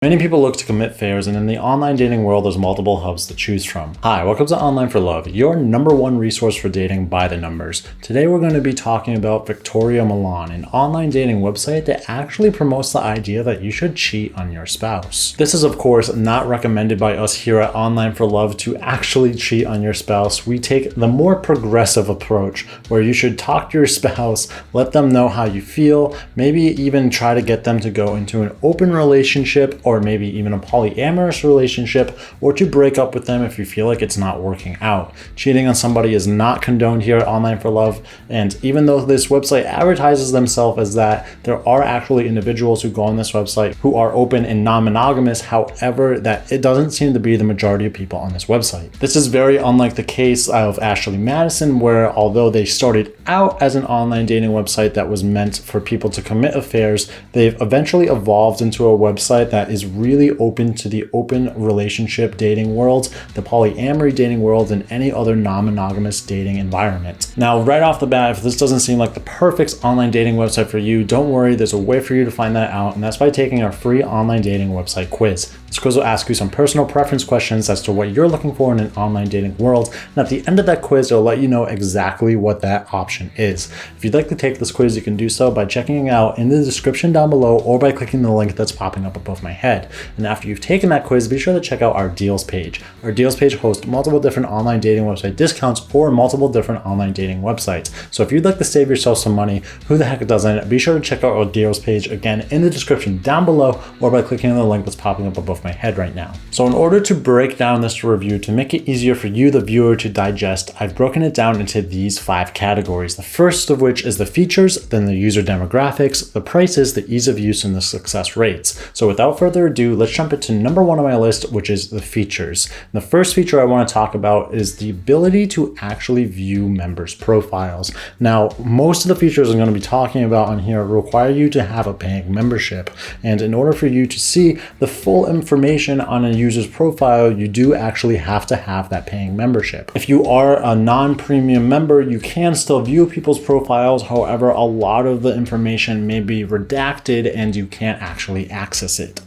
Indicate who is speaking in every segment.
Speaker 1: Many people look to commit affairs, and in the online dating world, there's multiple hubs to choose from. Hi, welcome to Onlineforlove, your #1 resource for dating by the numbers. Today, we're going to be talking about Victoria Milan, an online dating website that actually promotes the idea that you should cheat on your spouse. This is, of course, not recommended by us here at Onlineforlove to actually cheat on your spouse. We take the more progressive approach where you should talk to your spouse, let them know how you feel, maybe even try to get them to go into an open relationship or maybe even a polyamorous relationship, or to break up with them if you feel like it's not working out. Cheating on somebody is not condoned here at Onlineforlove, and even though this website advertises themselves as that, there are actually individuals who go on this website who are open and non-monogamous. However, that it doesn't seem to be the majority of people on this website. This is very unlike the case of Ashley Madison, where although they started out as an online dating website that was meant for people to commit affairs, they've eventually evolved into a website that is really open to the open relationship dating world, the polyamory dating world, and any other non-monogamous dating environment. Now, right off the bat, if this doesn't seem like the perfect online dating website for you, don't worry, there's a way for you to find that out, and that's by taking our free online dating website quiz. This quiz will ask you some personal preference questions as to what you're looking for in an online dating world, and at the end of that quiz, it'll let you know exactly what that option is. If you'd like to take this quiz, you can do so by checking it out in the description down below or by clicking the link that's popping up above my head. And after you've taken that quiz, be sure to check out our deals page. Our deals page hosts multiple different online dating website discounts for multiple different online dating websites. So if you'd like to save yourself some money, who the heck doesn't? Be sure to check out our deals page again in the description down below or by clicking on the link that's popping up above my head right now. So in order to break down this review, to make it easier for you, the viewer, to digest, I've broken it down into these 5 categories. The first of which is the features, then the user demographics, the prices, the ease of use, and the success rates. So without further ado, let's jump into #1 on my list, which is the features. The first feature I want to talk about is the ability to actually view members' profiles. Now, most of the features I'm going to be talking about on here require you to have a paying membership. And in order for you to see the full information on a user's profile, you do actually have to have that paying membership. If you are a non-premium member, you can still view people's profiles. However, a lot of the information may be redacted and you can't actually access it.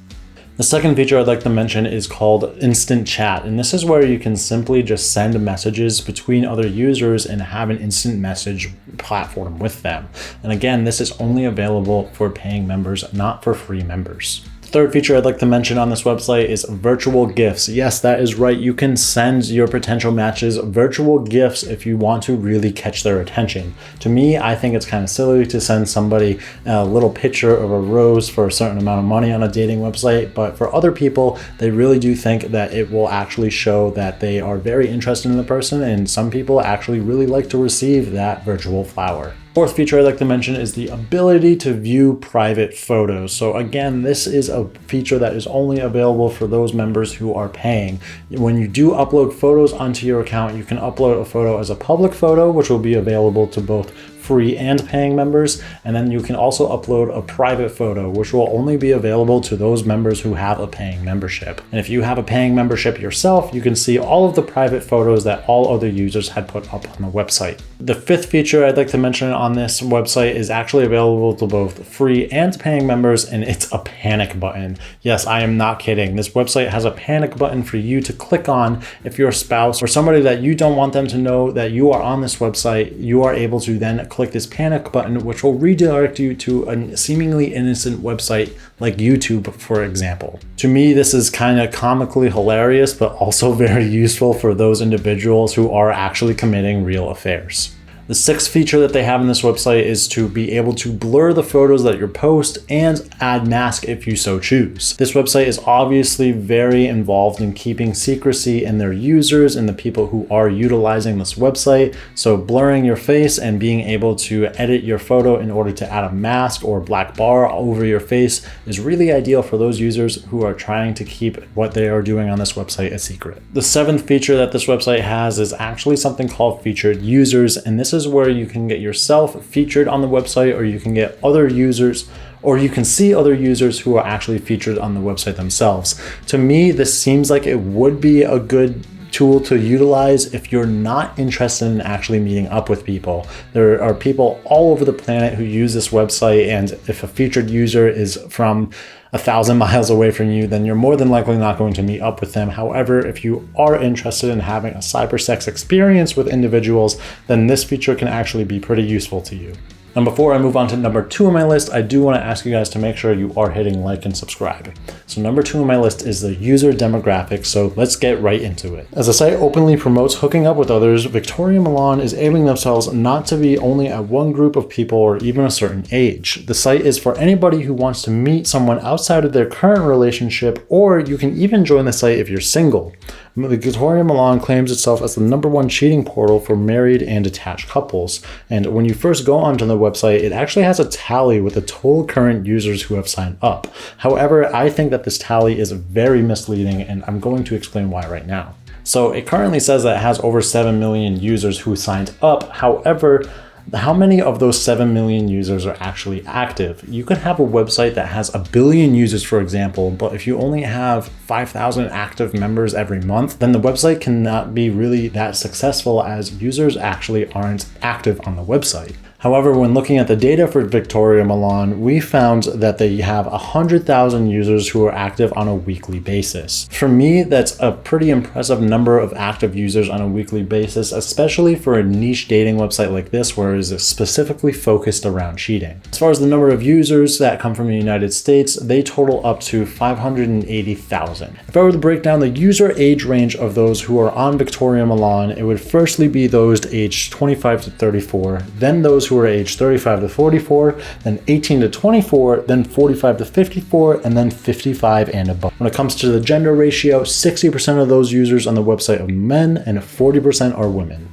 Speaker 1: The second feature I'd like to mention is called instant chat, and this is where you can simply just send messages between other users and have an instant message platform with them. And again, this is only available for paying members, not for free members. Third feature I'd like to mention on this website is virtual gifts. Yes, that is right. You can send your potential matches virtual gifts if you want to really catch their attention. To me, I think it's kind of silly to send somebody a little picture of a rose for a certain amount of money on a dating website, but for other people, they really do think that it will actually show that they are very interested in the person, and some people actually really like to receive that virtual flower. Fourth feature I'd like to mention is the ability to view private photos. So again, this is a feature that is only available for those members who are paying. When you do upload photos onto your account, you can upload a photo as a public photo, which will be available to both free and paying members, and then you can also upload a private photo, which will only be available to those members who have a paying membership. And if you have a paying membership yourself, you can see all of the private photos that all other users had put up on the website. The fifth feature I'd like to mention on this website is actually available to both free and paying members, and it's a panic button. Yes, I am not kidding. This website has a panic button for you to click on if your spouse or somebody that you don't want them to know that you are on this website. You are able to then click this panic button, which will redirect you to a seemingly innocent website like YouTube, for example. To me, this is kind of comically hilarious, but also very useful for those individuals who are actually committing real affairs. The sixth feature that they have in this website is to be able to blur the photos that you post and add mask if you so choose. This website is obviously very involved in keeping secrecy in their users and the people who are utilizing this website. So blurring your face and being able to edit your photo in order to add a mask or black bar over your face is really ideal for those users who are trying to keep what they are doing on this website a secret. The seventh feature that this website has is actually something called featured users, and this is where you can get yourself featured on the website, or you can get other users, or you can see other users who are actually featured on the website themselves. To me, this seems like it would be a good tool to utilize if you're not interested in actually meeting up with people. There are people all over the planet who use this website, and if a featured user is from 1,000 miles away from you, then you're more than likely not going to meet up with them. However, if you are interested in having a cybersex experience with individuals, then this feature can actually be pretty useful to you. And before I move on to number 2 on my list, I do want to ask you guys to make sure you are hitting like and subscribe. So number 2 on my list is the user demographics, so let's get right into it. As the site openly promotes hooking up with others, Victoria Milan is aiming themselves not to be only at one group of people or even a certain age. The site is for anybody who wants to meet someone outside of their current relationship, or you can even join the site if you're single. Victoria Milan claims itself as the #1 cheating portal for married and detached couples. And when you first go onto the website, it actually has a tally with the total current users who have signed up. However, I think that this tally is very misleading, and I'm going to explain why right now. So it currently says that it has over 7 million users who signed up. However, how many of those 7 million users are actually active? You could have a website that has 1 billion users, for example, but if you only have 5,000 active members every month, then the website cannot be really that successful, as users actually aren't active on the website. However, when looking at the data for Victoria Milan, we found that they have 100,000 users who are active on a weekly basis. For me, that's a pretty impressive number of active users on a weekly basis, especially for a niche dating website like this, where it is specifically focused around cheating. As far as the number of users that come from the United States, they total up to 580,000. If I were to break down the user age range of those who are on Victoria Milan, it would firstly be those aged 25 to 34, then those who are aged 35 to 44, then 18 to 24, then 45 to 54, and then 55 and above. When it comes to the gender ratio, 60% of those users on the website are men and 40% are women.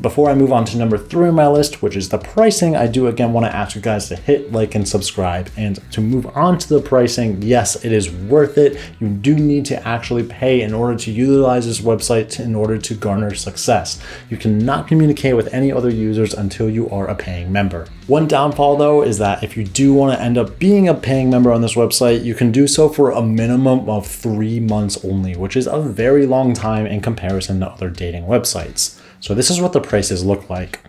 Speaker 1: Before I move on to number 3 on my list, which is the pricing, I do again want to ask you guys to hit like and subscribe. And to move on to the pricing, yes, it is worth it. You do need to actually pay in order to utilize this website in order to garner success. You cannot communicate with any other users until you are a paying member. One downfall though is that if you do want to end up being a paying member on this website, you can do so for a minimum of 3 months only, which is a very long time in comparison to other dating websites. So this is what the prices look like.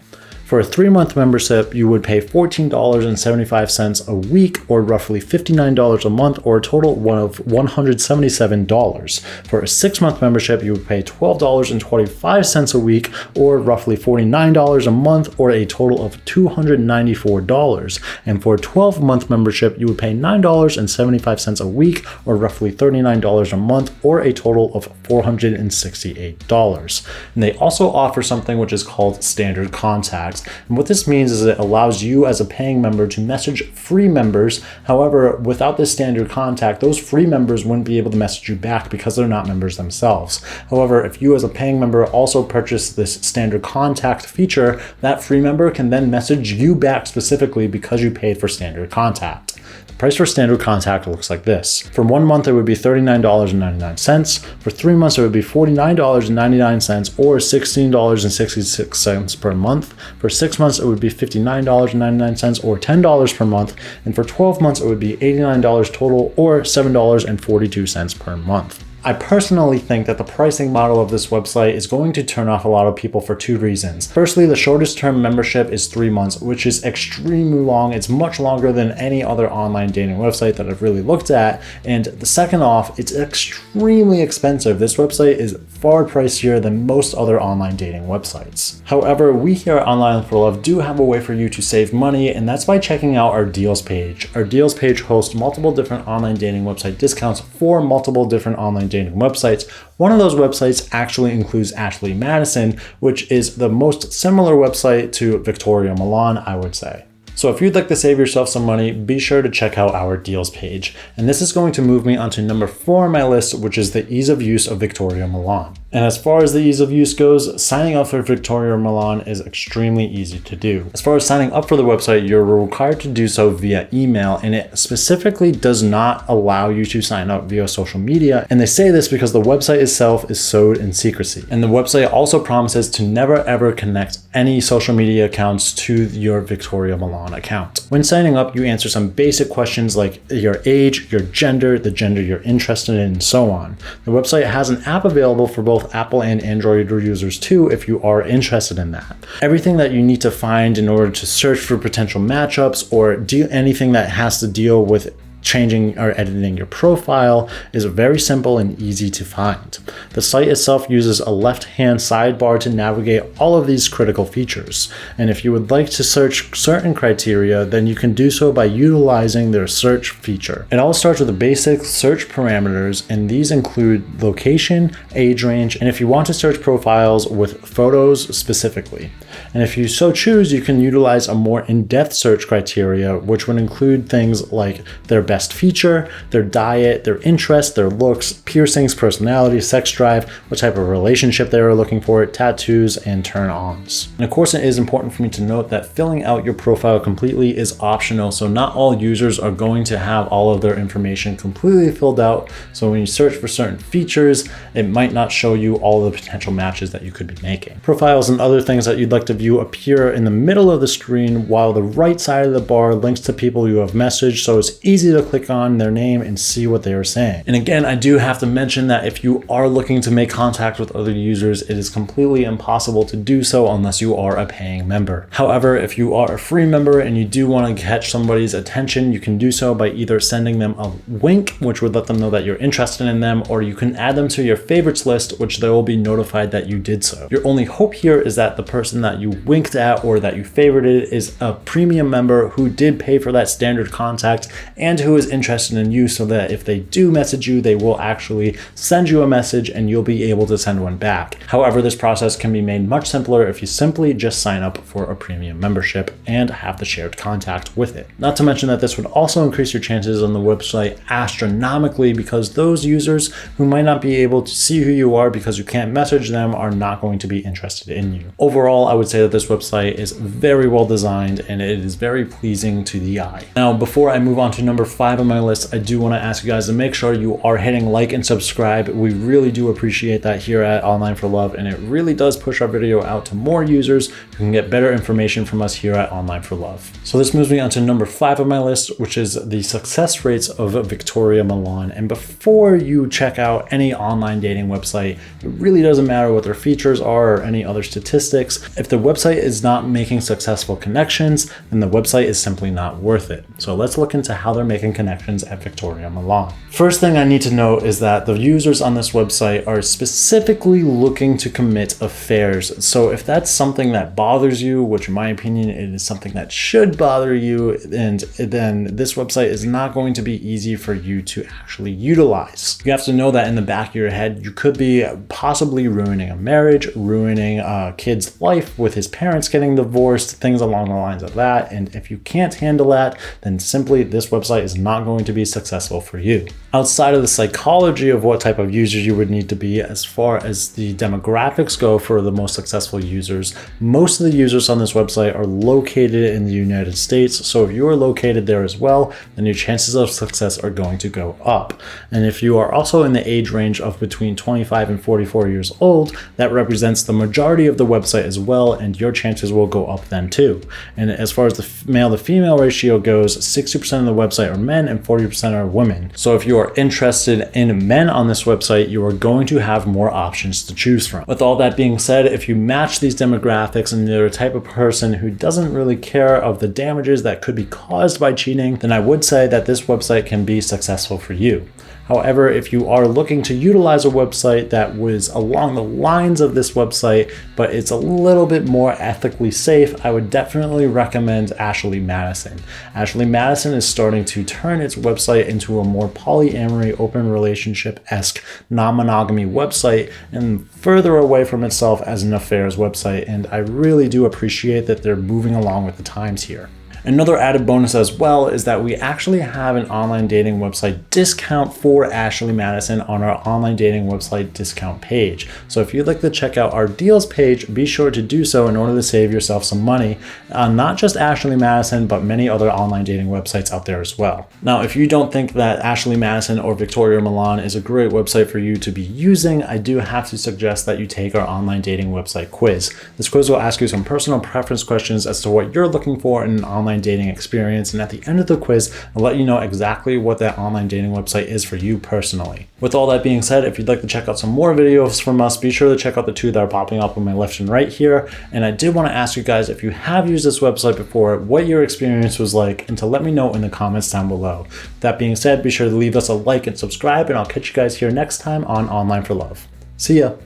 Speaker 1: For a 3-month membership, you would pay $14.75 a week, or roughly $59 a month, or a total of $177. For a 6-month membership, you would pay $12.25 a week, or roughly $49 a month, or a total of $294. And for a 12-month membership, you would pay $9.75 a week, or roughly $39 a month, or a total of $468. And they also offer something which is called standard contacts. And what this means is it allows you as a paying member to message free members. However, without this standard contact, those free members wouldn't be able to message you back because they're not members themselves. However, if you as a paying member also purchase this standard contact feature, that free member can then message you back specifically because you paid for standard contact. The price for standard contact looks like this. For 1 month, it would be $39.99. For 3 months, it would be $49.99 or $16.66 per month. For 6 months, it would be $59.99 or $10 per month. And for 12 months, it would be $89 total or $7.42 per month. I personally think that the pricing model of this website is going to turn off a lot of people for 2 reasons. Firstly, the shortest term membership is 3 months, which is extremely long. It's much longer than any other online dating website that I've really looked at. And the second off, it's extremely expensive. This website is far pricier than most other online dating websites. However, we here at Onlineforlove do have a way for you to save money, and that's by checking out our deals page. Our deals page hosts multiple different online dating website discounts for multiple different online dating websites. One of those websites actually includes Ashley Madison, which is the most similar website to Victoria Milan, I would say. So if you'd like to save yourself some money, be sure to check out our deals page. And this is going to move me onto number 4 on my list, which is the ease of use of Victoria Milan. And as far as the ease of use goes, signing up for Victoria Milan is extremely easy to do. As far as signing up for the website, you're required to do so via email, and it specifically does not allow you to sign up via social media. And they say this because the website itself is sewed in secrecy. And the website also promises to never ever connect any social media accounts to your Victoria Milan account. When signing up, you answer some basic questions like your age, your gender, the gender you're interested in, and so on. The website has an app available for both both Apple and Android users too if you are interested in that. Everything that you need to find in order to search for potential matchups or do anything that has to deal with changing or editing your profile is very simple and easy to find. The site itself uses a left-hand sidebar to navigate all of these critical features. And if you would like to search certain criteria, then you can do so by utilizing their search feature. It all starts with the basic search parameters, and these include location, age range, and if you want to search profiles with photos specifically. And if you so choose, you can utilize a more in-depth search criteria, which would include things like their best feature, their diet, their interests, their looks, piercings, personality, sex drive, what type of relationship they are looking for, tattoos, and turn-ons. And of course, it is important for me to note that filling out your profile completely is optional, so not all users are going to have all of their information completely filled out. So when you search for certain features, it might not show you all of the potential matches that you could be making. Profiles and other things that you'd like to view appear in the middle of the screen, while the right side of the bar links to people you have messaged, so it's easy to click on their name and see what they are saying. And again, I do have to mention that if you are looking to make contact with other users, it is completely impossible to do so unless you are a paying member. However, if you are a free member and you do want to catch somebody's attention, you can do so by either sending them a wink, which would let them know that you're interested in them, or you can add them to your favorites list, which they will be notified that you did so. Your only hope here is that the person that you winked at or that you favorited is a premium member who did pay for that standard contact and who is interested in you, so that if they do message you, they will actually send you a message and you'll be able to send one back. However, this process can be made much simpler if you simply just sign up for a premium membership and have the shared contact with it. Not to mention that this would also increase your chances on the website astronomically, because those users who might not be able to see who you are because you can't message them are not going to be interested in you. Overall, I would say that this website is very well designed and it is very pleasing to the eye. Now, before I move on to number 5 on my list, I do want to ask you guys to make sure you are hitting like and subscribe. We really do appreciate that here at Onlineforlove, and it really does push our video out to more users who can get better information from us here at Onlineforlove. So this moves me on to number 5 on my list, which is the success rates of Victoria Milan. And before you check out any online dating website, it really doesn't matter what their features are or any other statistics. If the website is not making successful connections, then the website is simply not worth it. So let's look into how they're making connections at Victoria Milan. First thing I need to note is that the users on this website are specifically looking to commit affairs. So if that's something that bothers you, which in my opinion it is something that should bother you, and then this website is not going to be easy for you to actually utilize. You have to know that in the back of your head, you could be possibly ruining a marriage, ruining a kid's life with his parents getting divorced, things along the lines of that. And if you can't handle that, then simply this website is not going to be successful for you. Outside of the psychology of what type of user you would need to be, as far as the demographics go for the most successful users, most of the users on this website are located in the United States. So if you are located there as well, then your chances of success are going to go up. And if you are also in the age range of between 25 and 44 years old, that represents the majority of the website as well, and your chances will go up then too. And as far as the male to female ratio goes, 60% of the website are men and 40% are women. So if you are interested in men on this website, you are going to have more options to choose from. With all that being said, if you match these demographics and you're a type of person who doesn't really care of the damages that could be caused by cheating, then I would say that this website can be successful for you. However, if you are looking to utilize a website that was along the lines of this website, but it's a little bit more ethically safe, I would definitely recommend Ashley Madison. Ashley Madison is starting to turn its website into a more polyamory, open relationship-esque, non-monogamy website and further away from itself as an affairs website. And I really do appreciate that they're moving along with the times here. Another added bonus as well is that we actually have an online dating website discount for Ashley Madison on our online dating website discount page. So if you'd like to check out our deals page, be sure to do so in order to save yourself some money on not just Ashley Madison, but many other online dating websites out there as well. Now, if you don't think that Ashley Madison or Victoria Milan is a great website for you to be using, I do have to suggest that you take our online dating website quiz. This quiz will ask you some personal preference questions as to what you're looking for in an online online dating experience. And at the end of the quiz, I'll let you know exactly what that online dating website is for you personally. With all that being said, if you'd like to check out some more videos from us, be sure to check out the two that are popping up on my left and right here. And I did want to ask you guys, if you have used this website before, what your experience was like, and to let me know in the comments down below. That being said, be sure to leave us a like and subscribe, and I'll catch you guys here next time on Online for Love. See ya.